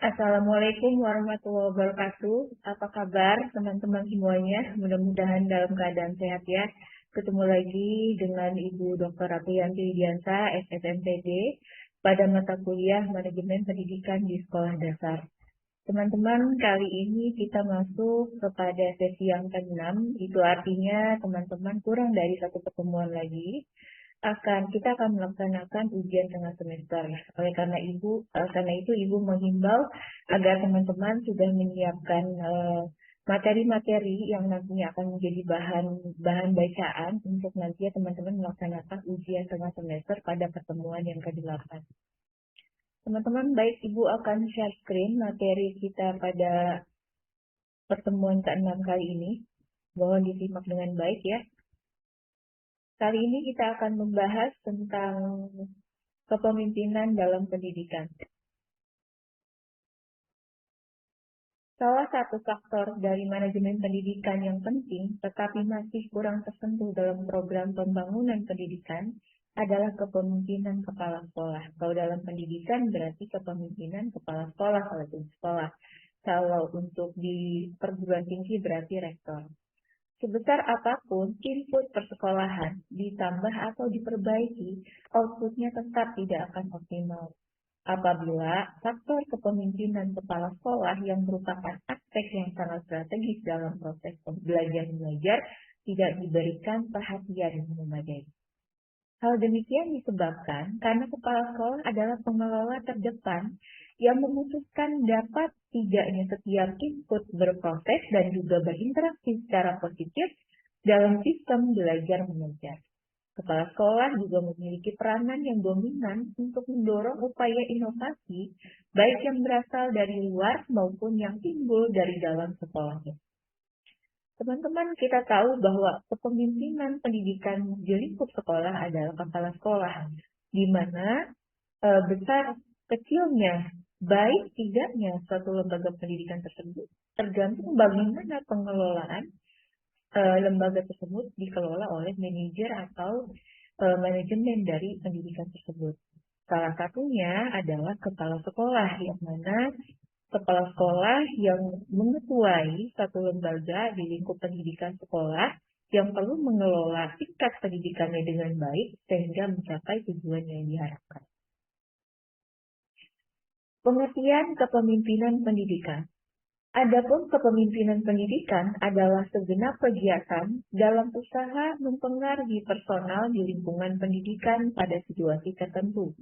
Assalamualaikum warahmatullahi wabarakatuh. Apa kabar teman-teman semuanya? Mudah-mudahan dalam keadaan sehat ya. Ketemu lagi dengan Ibu Dr. Apriyanti Widiansa, SSMPD, pada mata kuliah Manajemen Pendidikan di Sekolah Dasar. Teman-teman, kali ini kita masuk kepada sesi yang ke-6, itu artinya teman-teman kurang dari satu pertemuan lagi. Kita akan melaksanakan ujian tengah semester. Karena itu Ibu menghimbau agar teman-teman sudah menyiapkan materi-materi yang nantinya akan menjadi bahan bacaan untuk nantinya teman-teman melaksanakan ujian tengah semester pada pertemuan yang ke-8. Teman-teman, baik Ibu akan share screen materi kita pada pertemuan ke-6 kali ini. Mohon disimak dengan baik ya. Kali ini kita akan membahas tentang kepemimpinan dalam pendidikan. Salah satu faktor dari manajemen pendidikan yang penting, tetapi masih kurang tersentuh dalam program pembangunan pendidikan, adalah kepemimpinan kepala sekolah. Kalau dalam pendidikan berarti kepemimpinan kepala sekolah kalau di sekolah. Kalau untuk di perguruan tinggi berarti rektor. Sebesar apapun input persekolahan ditambah atau diperbaiki, outputnya tetap tidak akan optimal. Apabila faktor kepemimpinan kepala sekolah yang merupakan aspek yang sangat strategis dalam proses belajar-mengajar tidak diberikan perhatian yang memadai. Hal demikian disebabkan karena kepala sekolah adalah pengelola terdepan yang memutuskan dapat tidaknya setiap input berproses dan juga berinteraksi secara positif dalam sistem belajar mengajar. Kepala sekolah juga memiliki peranan yang dominan untuk mendorong upaya inovasi, baik yang berasal dari luar maupun yang timbul dari dalam sekolahnya. Teman-teman, kita tahu bahwa kepemimpinan pendidikan di lingkup sekolah adalah kepala sekolah, di mana besar kecilnya, baik tidaknya suatu lembaga pendidikan tersebut tergantung bagaimana pengelolaan lembaga tersebut dikelola oleh manajer atau manajemen dari pendidikan tersebut. Salah satunya adalah kepala sekolah, yang mana kepala sekolah yang mengetuai satu lembaga di lingkup pendidikan sekolah yang perlu mengelola tingkat pendidikannya dengan baik sehingga mencapai tujuan yang diharapkan. Pengertian kepemimpinan pendidikan. Adapun kepemimpinan pendidikan adalah segenap kegiatan dalam usaha mempengaruhi personal di lingkungan pendidikan pada situasi tertentu,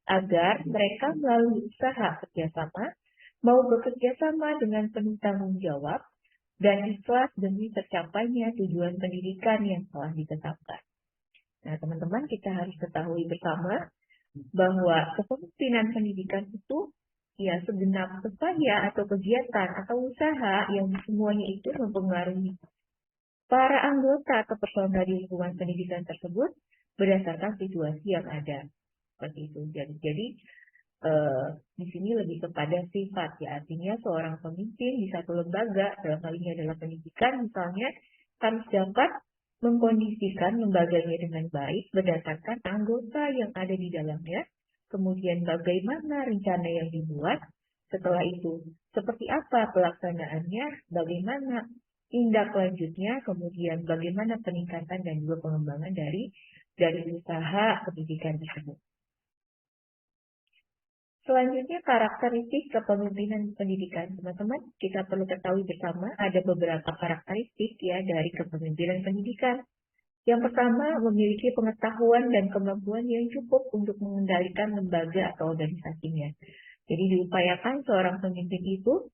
agar mereka melalui usaha kerjasama mau bekerja sama dengan penuh tanggung jawab dan ikhlas demi tercapainya tujuan pendidikan yang telah ditetapkan. Nah, teman-teman, kita harus ketahui bersama bahwa kepemimpinan pendidikan itu ya segenap upaya atau kegiatan atau usaha yang semuanya itu mempengaruhi para anggota atau personal di lingkungan pendidikan tersebut berdasarkan situasi yang ada. Seperti itu. Jadi di sini lebih kepada sifat ya, artinya seorang pemimpin di satu lembaga, dalam hal ini adalah pendidikan misalnya, harus dapat mengkondisikan lembaganya dengan baik berdasarkan anggota yang ada di dalamnya, kemudian bagaimana rencana yang dibuat, setelah itu seperti apa pelaksanaannya, bagaimana tindak lanjutnya, kemudian bagaimana peningkatan dan juga pengembangan dari usaha pendidikan tersebut. Selanjutnya, karakteristik kepemimpinan pendidikan. Teman-teman, kita perlu ketahui bersama ada beberapa karakteristik ya dari kepemimpinan pendidikan. Yang pertama, memiliki pengetahuan dan kemampuan yang cukup untuk mengendalikan lembaga atau organisasinya. Jadi diupayakan seorang pemimpin itu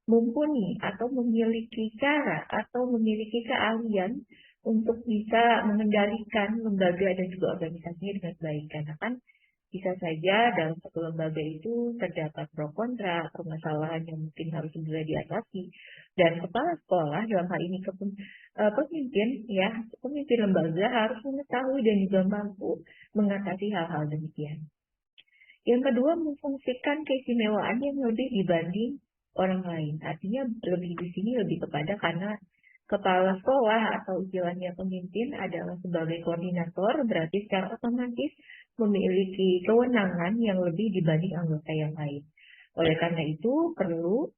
mumpuni atau memiliki cara atau memiliki keahlian untuk bisa mengendalikan lembaga dan juga organisasinya dengan baik. Karena kan bisa saja dalam satu lembaga itu terdapat pro kontra, permasalahan yang mungkin harus segera diatasi. Dan kepala sekolah dalam hal ini pemimpin lembaga harus mengetahui dan juga mampu mengatasi hal-hal demikian. Yang kedua, memfungsikan keistimewaan yang lebih dibanding orang lain. Artinya lebih di sini lebih kepada karena kepala sekolah atau istilahnya pemimpin adalah sebagai koordinator, berarti secara otomatis memiliki kewenangan yang lebih dibanding anggota yang lain. Oleh karena itu, perlu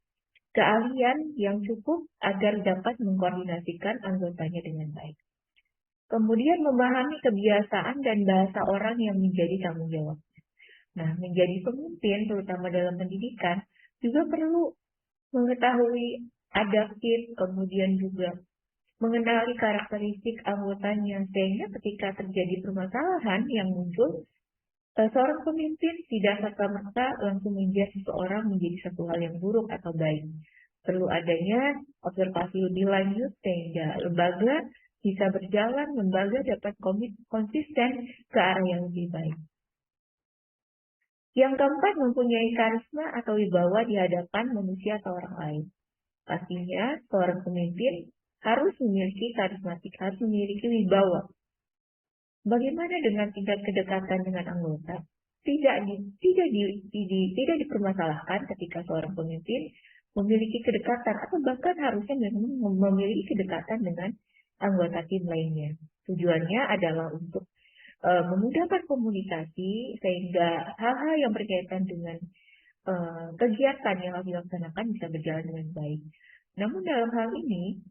keahlian yang cukup agar dapat mengkoordinasikan anggotanya dengan baik. Kemudian memahami kebiasaan dan bahasa orang yang menjadi tanggung jawab. Nah, menjadi pemimpin, terutama dalam pendidikan, juga perlu mengetahui adaptif, kemudian juga mengenali karakteristik anggotanya, sehingga ketika terjadi permasalahan yang muncul, seorang pemimpin tidak serta-merta langsung menjudge seseorang menjadi satu hal yang buruk atau baik. Perlu adanya observasi lebih lanjut sehingga lembaga bisa berjalan, lembaga dapat konsisten ke arah yang lebih baik. Yang keempat, mempunyai karisma atau wibawa di hadapan manusia atau orang lain. Pastinya, seorang pemimpin harus memiliki karismatik, harus memiliki wibawa. Bagaimana dengan tingkat kedekatan dengan anggota? Tidak dipermasalahkan ketika seorang pemimpin memiliki kedekatan atau bahkan harusnya memang memiliki kedekatan dengan anggota tim lainnya. Tujuannya adalah untuk memudahkan komunikasi sehingga hal-hal yang berkaitan dengan kegiatan yang harus dilaksanakan bisa berjalan dengan baik. Namun dalam hal ini,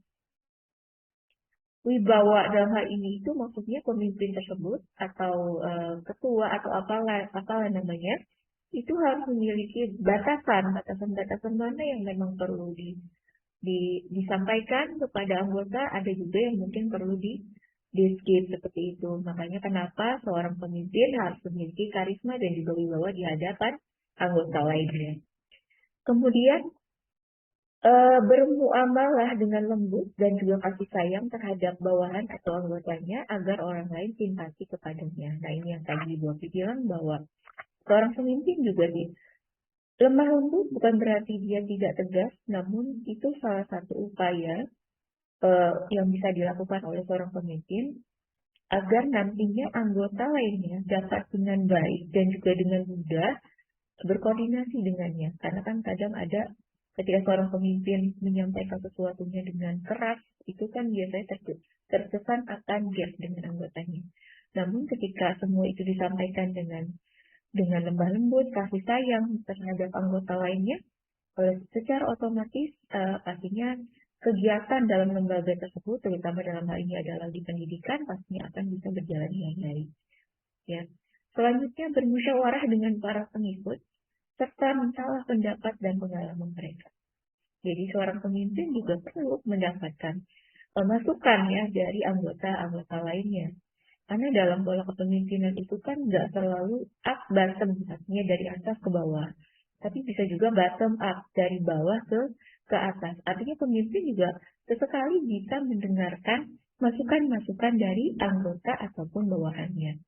wibawa dalam hal ini itu maksudnya pemimpin tersebut atau ketua atau apalah namanya, itu harus memiliki batasan mana yang memang perlu disampaikan kepada anggota, ada juga yang mungkin perlu di skip seperti itu. Makanya kenapa seorang pemimpin harus memiliki karisma dan juga wibawa di hadapan anggota lainnya. Kemudian bermuamalah dengan lembut dan juga kasih sayang terhadap bawahan atau anggotanya agar orang lain simpati kepadanya. Nah, ini yang tadi Bu Opi bilang bahwa seorang pemimpin juga lemah lembut bukan berarti dia tidak tegas, namun itu salah satu upaya yang bisa dilakukan oleh seorang pemimpin agar nantinya anggota lainnya dapat dengan baik dan juga dengan mudah berkoordinasi dengannya. Karena kan kadang ada ketika seorang pemimpin menyampaikan sesuatunya dengan keras, itu kan biasanya terkesan akan gap dengan anggotanya. Namun ketika semua itu disampaikan dengan lemah lembut, kasih sayang terhadap anggota lainnya, secara otomatis pastinya kegiatan dalam lembaga tersebut, terutama dalam hal ini adalah di pendidikan, pastinya akan bisa berjalan dengan baik. Ya. Selanjutnya bermusyawarah dengan para pengikut serta mintalah pendapat dan pengalaman mereka. Jadi seorang pemimpin juga perlu mendapatkan masukan ya dari anggota-anggota lainnya. Karena dalam pola kepemimpinan itu kan nggak selalu up bottom, artinya dari atas ke bawah. Tapi bisa juga bottom up, dari bawah ke atas. Artinya pemimpin juga sesekali bisa mendengarkan masukan-masukan dari anggota ataupun bawahannya.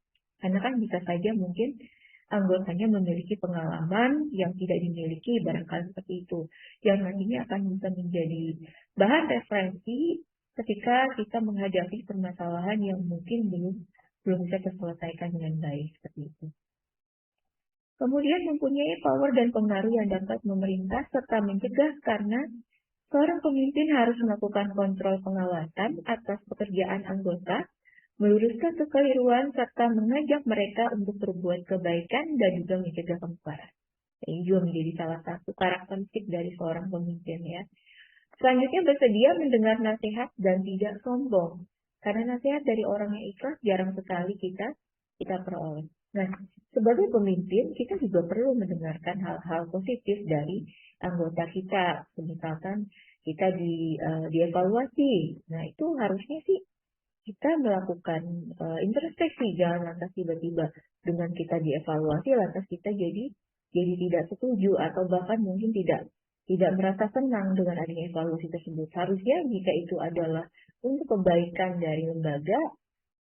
Karena kan bisa saja mungkin anggotanya memiliki pengalaman yang tidak dimiliki, barangkali seperti itu, yang nantinya akan bisa menjadi bahan referensi ketika kita menghadapi permasalahan yang mungkin belum bisa terselesaikan dengan baik seperti itu. Kemudian mempunyai power dan pengaruh yang dapat memerintah serta mencegah, karena seorang pemimpin harus melakukan kontrol pengawasan atas pekerjaan anggota, meluruskan kekeliruan, serta mengajak mereka untuk berbuat kebaikan dan juga mencegah kemungkaran. Ini juga menjadi salah satu karakteristik dari seorang pemimpin ya. Selanjutnya bersedia mendengar nasihat dan tidak sombong. Karena nasihat dari orang yang ikhlas jarang sekali kita peroleh. Nah, sebagai pemimpin kita juga perlu mendengarkan hal-hal positif dari anggota kita. Misalkan kita dievaluasi. Nah, itu harusnya sih kita melakukan introspeksi, jangan lantas tiba-tiba dengan kita dievaluasi lantas kita jadi tidak setuju atau bahkan mungkin tidak merasa senang dengan adanya evaluasi tersebut. Harusnya jika itu adalah untuk kebaikan dari lembaga,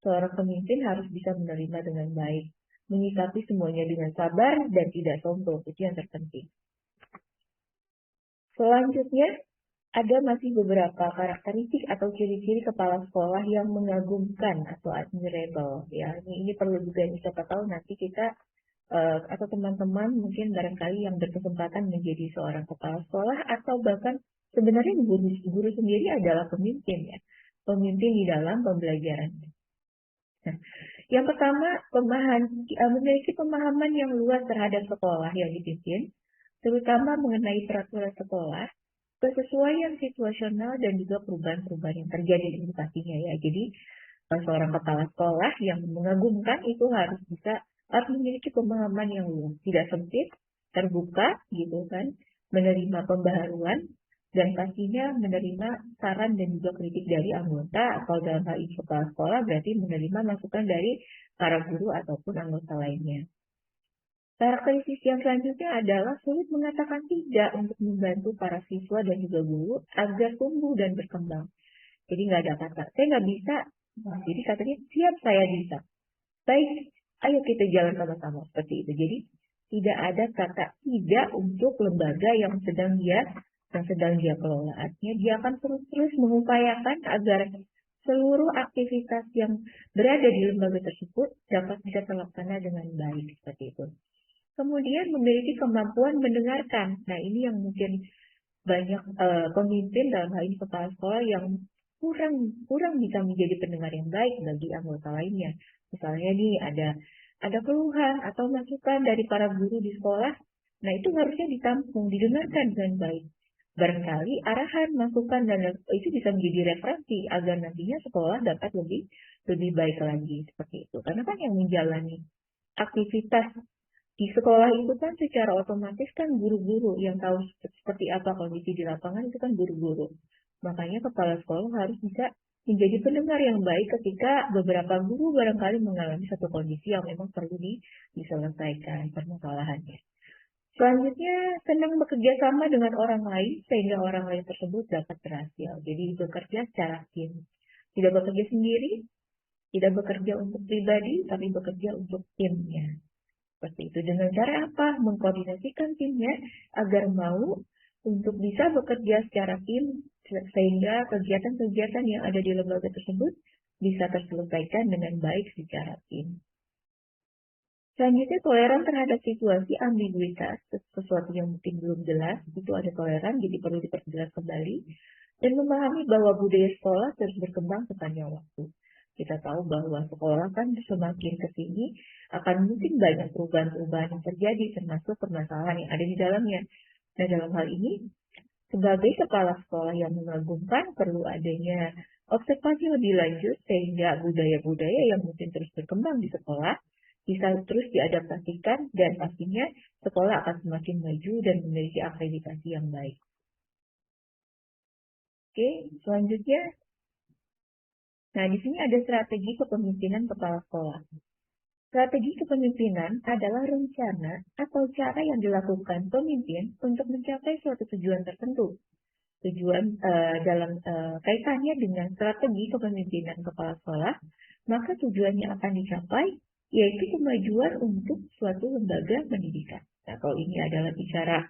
seorang pemimpin harus bisa menerima dengan baik, menyikapi semuanya dengan sabar dan tidak sombong. Itu yang terpenting. Selanjutnya, ada masih beberapa karakteristik atau ciri-ciri kepala sekolah yang mengagumkan atau admirable. Ya, ini perlu juga siapa tahu nanti kita atau teman-teman mungkin barangkali yang berkesempatan menjadi seorang kepala sekolah atau bahkan sebenarnya guru sendiri adalah pemimpin ya, pemimpin di dalam pembelajaran. Nah, Yang pertama, memiliki pemahaman yang luas terhadap sekolah yang dipimpin, terutama mengenai peraturan sekolah, kesesuaian situasional dan juga perubahan-perubahan yang terjadi di edukasinya ya. Jadi seorang kepala sekolah yang mengagumkan itu harus memiliki pemahaman yang luas, tidak sempit, terbuka gitu kan, menerima pembaharuan dan pastinya menerima saran dan juga kritik dari anggota atau dalam hal ini kepala sekolah berarti menerima masukan dari para guru ataupun anggota lainnya. Karakteristik yang selanjutnya adalah sulit mengatakan tidak untuk membantu para siswa dan juga guru agar tumbuh dan berkembang. Jadi nggak ada kata, saya nggak bisa. Nah, jadi katanya, siap saya bisa. Baik, ayo kita jalan sama-sama. Seperti itu. Jadi tidak ada kata tidak untuk lembaga yang sedang dia kelola. Artinya dia akan terus-terus mengupayakan agar seluruh aktivitas yang berada di lembaga tersebut dapat bisa terlaksana dengan baik. Seperti itu. Kemudian memiliki kemampuan mendengarkan. Nah, ini yang mungkin banyak pemimpin dalam hal ini kepala sekolah yang kurang bisa menjadi pendengar yang baik bagi anggota lainnya. Misalnya nih ada keluhan atau masukan dari para guru di sekolah, nah itu harusnya ditampung, didengarkan dengan baik. Barangkali arahan, masukan dan itu bisa menjadi referensi agar nantinya sekolah dapat lebih baik lagi seperti itu. Karena kan yang menjalani aktivitas di sekolah itu kan secara otomatis kan guru-guru yang tahu seperti apa kondisi di lapangan itu kan guru-guru. Makanya kepala sekolah harus bisa menjadi pendengar yang baik ketika beberapa guru barangkali mengalami satu kondisi yang memang perlu diselesaikan permasalahannya. Selanjutnya, senang bekerja sama dengan orang lain sehingga orang lain tersebut dapat berhasil. Jadi bekerja secara tim. Tidak bekerja sendiri, tidak bekerja untuk pribadi, tapi bekerja untuk timnya. Seperti itu. Dengan cara apa? Mengkoordinasikan timnya agar mau untuk bisa bekerja secara tim sehingga kegiatan-kegiatan yang ada di lembaga tersebut bisa terselesaikan dengan baik secara tim. Selanjutnya, toleran terhadap situasi ambiguitas, sesuatu yang mungkin belum jelas, itu ada toleran, jadi perlu diperjelas kembali, dan memahami bahwa budaya sekolah terus berkembang sepanjang waktu. Kita tahu bahwa sekolah kan semakin ke sini akan mungkin banyak perubahan-perubahan yang terjadi, termasuk permasalahan yang ada di dalamnya. Nah, dalam hal ini, sebagai kepala sekolah yang mengagumkan, perlu adanya observasi lebih lanjut sehingga budaya-budaya yang mungkin terus berkembang di sekolah bisa terus diadaptasikan dan pastinya sekolah akan semakin maju dan memiliki akreditasi yang baik. Oke, selanjutnya, nah di sini ada strategi kepemimpinan kepala sekolah. Strategi kepemimpinan adalah rencana atau cara yang dilakukan pemimpin untuk mencapai suatu tujuan tertentu. Tujuan dalam kaitannya dengan strategi kepemimpinan kepala sekolah, maka tujuannya akan dicapai yaitu kemajuan untuk suatu lembaga pendidikan. Nah, kalau ini adalah bicara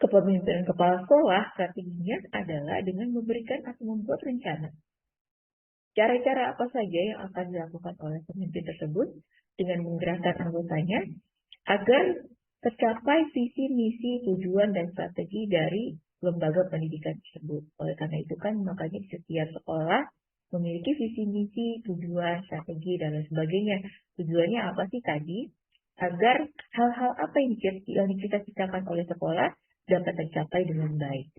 kepemimpinan kepala sekolah, strateginya adalah dengan memberikan atau membuat rencana. Cara-cara apa saja yang akan dilakukan oleh pemimpin tersebut dengan menggerakkan anggotanya agar tercapai visi, misi, tujuan, dan strategi dari lembaga pendidikan tersebut. Oleh karena itu kan makanya setiap sekolah memiliki visi, misi, tujuan, strategi, dan lain sebagainya. Tujuannya apa sih tadi? Agar hal-hal apa yang dicita-citakan oleh sekolah dapat tercapai dengan baik.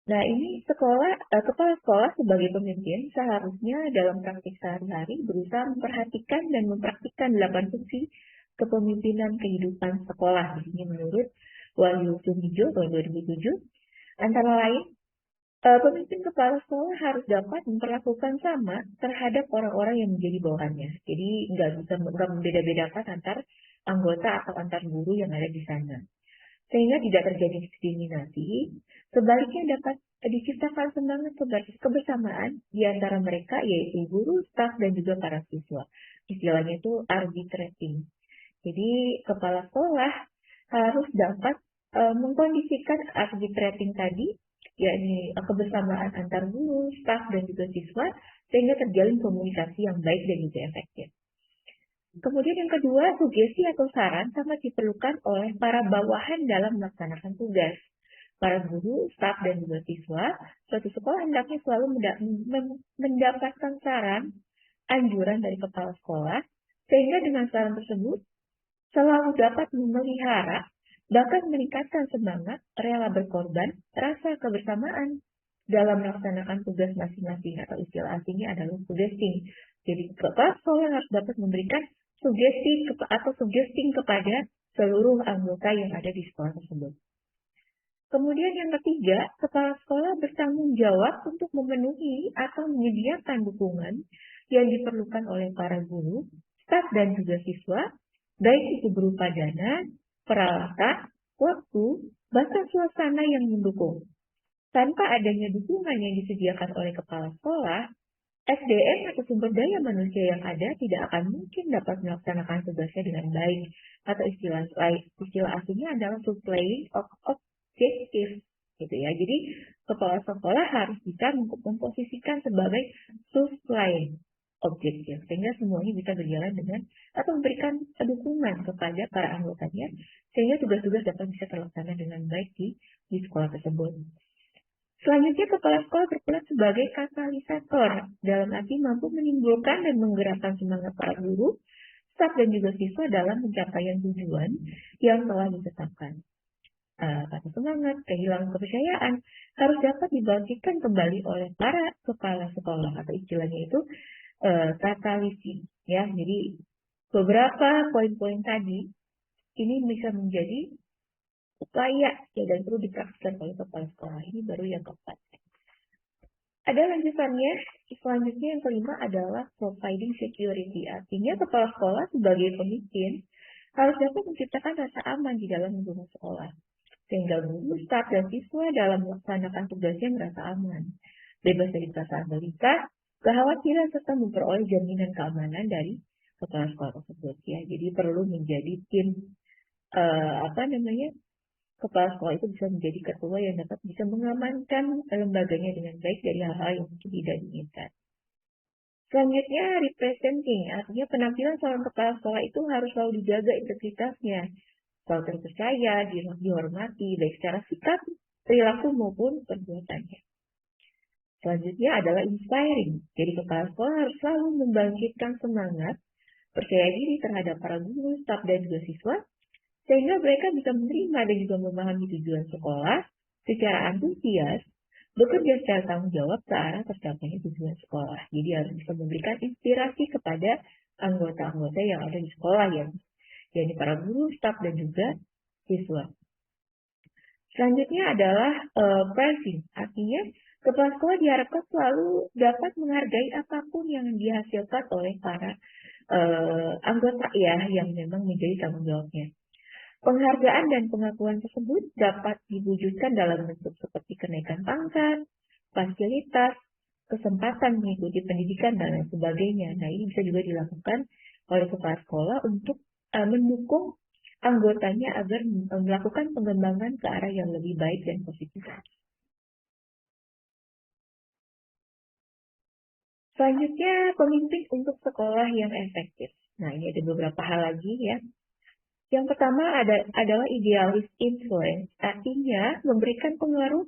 Nah, ini kepala sekolah sebagai pemimpin seharusnya dalam praktik sehari-hari berusaha memperhatikan dan mempraktikkan 8 fungsi kepemimpinan kehidupan sekolah. Di sini menurut Wahyu Sumijo tahun 2007, antara lain, pemimpin kepala sekolah harus dapat memperlakukan sama terhadap orang-orang yang menjadi bawahannya. Jadi nggak membeda-bedakan antar anggota atau antar guru yang ada di sana. Sehingga tidak terjadi diskriminasi, sebaliknya dapat diciptakan semangat kebersamaan di antara mereka, yaitu guru, staf, dan juga para siswa. Istilahnya itu arbitrating. Jadi, kepala sekolah harus dapat mengkondisikan arbitrating tadi, yakni kebersamaan antar guru, staf, dan juga siswa, sehingga terjalin komunikasi yang baik dan juga efektif. Kemudian yang kedua, sugesti atau saran sangat diperlukan oleh para bawahan dalam melaksanakan tugas. Para guru, staf, dan juga siswa, suatu sekolah hendaknya selalu mendapatkan saran, anjuran dari kepala sekolah, sehingga dengan saran tersebut selalu dapat memelihara, bahkan meningkatkan semangat, rela berkorban, rasa kebersamaan dalam melaksanakan tugas masing-masing, atau istilah aslinya adalah suggesting. Jadi kepala sekolah harus dapat memberikan suggesting kepada seluruh anggota yang ada di sekolah tersebut. Kemudian yang ketiga, kepala sekolah bertanggung jawab untuk memenuhi atau menyediakan dukungan yang diperlukan oleh para guru, staf, dan juga siswa, baik itu berupa dana, peralatan, waktu, bahkan suasana yang mendukung. Tanpa adanya dukungan yang disediakan oleh kepala sekolah, SDM atau sumber daya manusia yang ada tidak akan mungkin dapat melaksanakan tugasnya dengan baik, atau istilah aslinya adalah supplying of objektif, gitu ya. Jadi kepala sekolah harus bisa memposisikan sebagai supplying objektif, sehingga semuanya bisa berjalan dengan atau memberikan dukungan kepada para anggotanya, sehingga tugas-tugas dapat bisa terlaksana dengan baik di sekolah tersebut. Selanjutnya, kepala sekolah berperan sebagai katalisator, dalam arti mampu menimbulkan dan menggerakkan semangat para guru, staf, dan juga siswa dalam pencapaian tujuan yang telah ditetapkan. Kata semangat, kehilangan kepercayaan harus dapat dibangkitkan kembali oleh para kepala sekolah, atau istilahnya itu katalisi. Ya, jadi beberapa poin-poin tadi ini bisa menjadi layak ya, dan perlu dipraktikkan oleh kepala sekolah. Ini baru yang keempat. Ada lanjutannya, selanjutnya yang kelima adalah providing security. Artinya kepala sekolah sebagai pemimpin harus dapat menciptakan rasa aman di dalam lingkungan sekolah, sehingga guru, staf, dan siswa dalam melaksanakan tugasnya merasa aman, bebas dari perasaan gelisah, kekhawatiran, serta memperoleh jaminan keamanan dari kepala sekolah tersebut. Ya, jadi perlu menjadi tim kepala sekolah itu bisa menjadi ketua yang dapat bisa mengamankan lembaganya dengan baik dari hal-hal yang mungkin tidak diinginkan. Selanjutnya, representing, artinya penampilan seorang kepala sekolah itu harus selalu dijaga integritasnya, selalu terpercaya, dihormati, baik secara sikap, perilaku maupun perbuatannya. Selanjutnya adalah inspiring, jadi kepala sekolah harus selalu membangkitkan semangat, percaya diri terhadap para guru, staf, dan juga siswa, sehingga mereka bisa menerima dan juga memahami tujuan sekolah secara antusias, bekerja secara tanggung jawab ke arah tercapainya tujuan sekolah. Jadi harus bisa memberikan inspirasi kepada anggota-anggota yang ada di sekolah, yakni para guru, staf, dan juga siswa. Selanjutnya adalah pricing, artinya kepala sekolah diharapkan selalu dapat menghargai apapun yang dihasilkan oleh para anggota ya, yang memang menjadi tanggung jawabnya. Penghargaan dan pengakuan tersebut dapat diwujudkan dalam bentuk seperti kenaikan pangkat, fasilitas, kesempatan mengikuti pendidikan, dan lain sebagainya. Nah, ini bisa juga dilakukan oleh kepala sekolah untuk mendukung anggotanya agar melakukan pengembangan ke arah yang lebih baik dan positif. Selanjutnya, pemimpin untuk sekolah yang efektif. Nah, ini ada beberapa hal lagi ya. Yang pertama adalah idealis influence, artinya memberikan pengaruh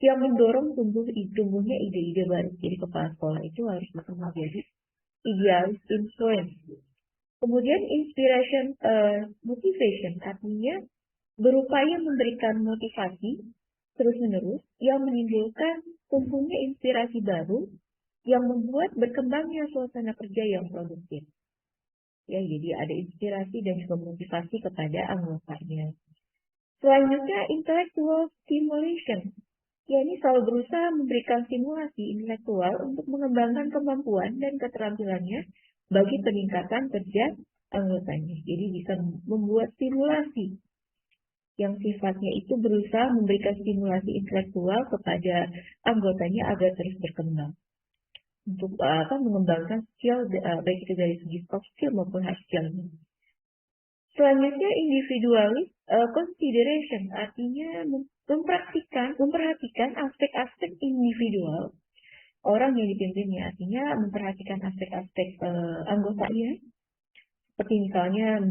yang mendorong tumbuhnya ide-ide baru. Jadi kepala sekolah itu harus bisa menjadi idealis influence. Kemudian inspiration, motivation, artinya berupaya memberikan motivasi terus-menerus yang menimbulkan tumbuhnya inspirasi baru yang membuat berkembangnya suasana kerja yang produktif. Ya, jadi ada inspirasi dan juga motivasi kepada anggotanya. Selanjutnya, intellectual stimulation. Ya, ini selalu berusaha memberikan stimulasi intelektual untuk mengembangkan kemampuan dan keterampilannya bagi peningkatan kerja anggotanya. Jadi bisa membuat stimulasi yang sifatnya itu berusaha memberikan stimulasi intelektual kepada anggotanya agar terus berkembang. Untuk mengembangkan skill baik itu dari segi soft skill maupun hard skill. Selanjutnya individualis consideration, artinya memperhatikan aspek-aspek individual orang yang dipimpinnya, artinya memperhatikan aspek-aspek anggotanya, seperti misalnya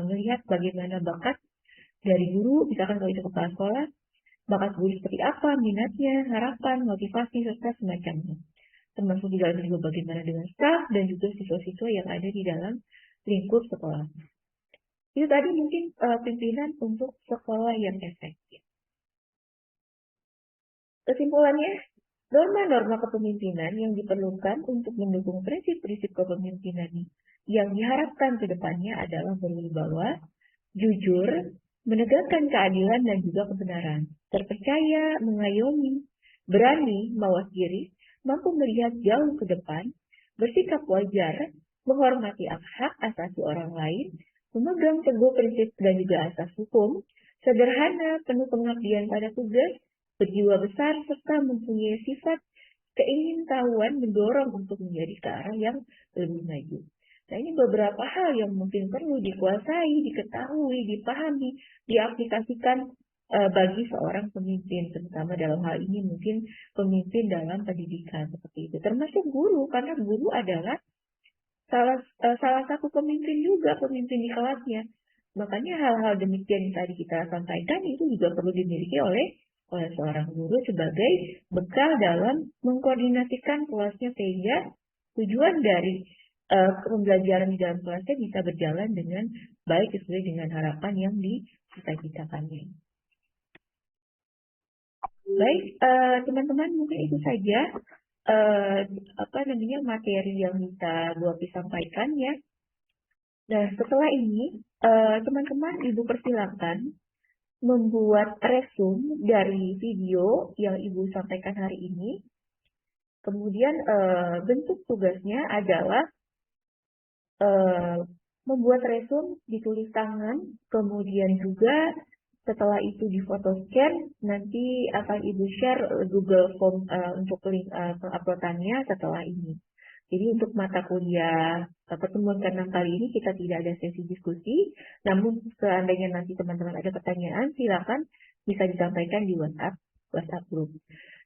melihat bagaimana bakat dari guru, misalkan kalau itu kepala sekolah, bakat guru seperti apa, minatnya, harapan, motivasi, serta semacamnya. Termasuk di dalam juga bagaimana dengan staf dan juga siswa-siswa yang ada di dalam lingkup sekolah. Itu tadi mungkin pimpinan untuk sekolah yang efektif. Kesimpulannya, norma-norma kepemimpinan yang diperlukan untuk mendukung prinsip-prinsip kepemimpinan yang diharapkan ke depannya adalah berwibawa, jujur, menegakkan keadilan dan juga kebenaran, terpercaya, mengayomi, berani, mawas diri, mampu melihat jauh ke depan, bersikap wajar, menghormati hak asasi orang lain, memegang teguh prinsip dan juga asas hukum, sederhana, penuh pengabdian pada tugas, berjiwa besar, serta mempunyai sifat keingintahuan mendorong untuk menjadi ke arah yang lebih maju. Nah, ini beberapa hal yang mungkin perlu dikuasai, diketahui, dipahami, diaplikasikan bagi seorang pemimpin, terutama dalam hal ini mungkin pemimpin dalam pendidikan seperti itu. Termasuk guru, karena guru adalah salah satu pemimpin juga, pemimpin di kelasnya. Makanya hal-hal demikian yang tadi kita sampaikan itu juga perlu dimiliki oleh seorang guru sebagai bekal dalam mengkoordinasikan kelasnya sehingga tujuan dari pembelajaran di dalam kelasnya bisa berjalan dengan baik sesuai dengan harapan yang dicita-citakannya. Baik, teman-teman, mungkin itu saja materi yang bisa Bu Api sampaikan ya. Nah, setelah ini teman-teman Ibu persilakan membuat resume dari video yang Ibu sampaikan hari ini. Kemudian bentuk tugasnya adalah membuat resume ditulis tangan, kemudian juga setelah itu di foto scan, nanti akan Ibu share Google Form untuk link penguploadannya setelah ini. Jadi untuk mata kuliah pertemuan ke-6 kali ini kita tidak ada sesi diskusi, namun seandainya nanti teman-teman ada pertanyaan, silakan bisa disampaikan di WhatsApp group.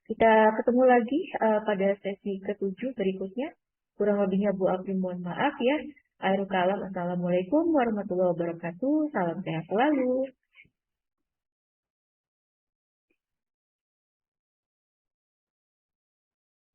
Kita ketemu lagi pada sesi ke-7 berikutnya. Kurang lebihnya Bu Apri mohon maaf ya. Akhirul kalam, assalamualaikum warahmatullahi wabarakatuh. Salam sehat selalu.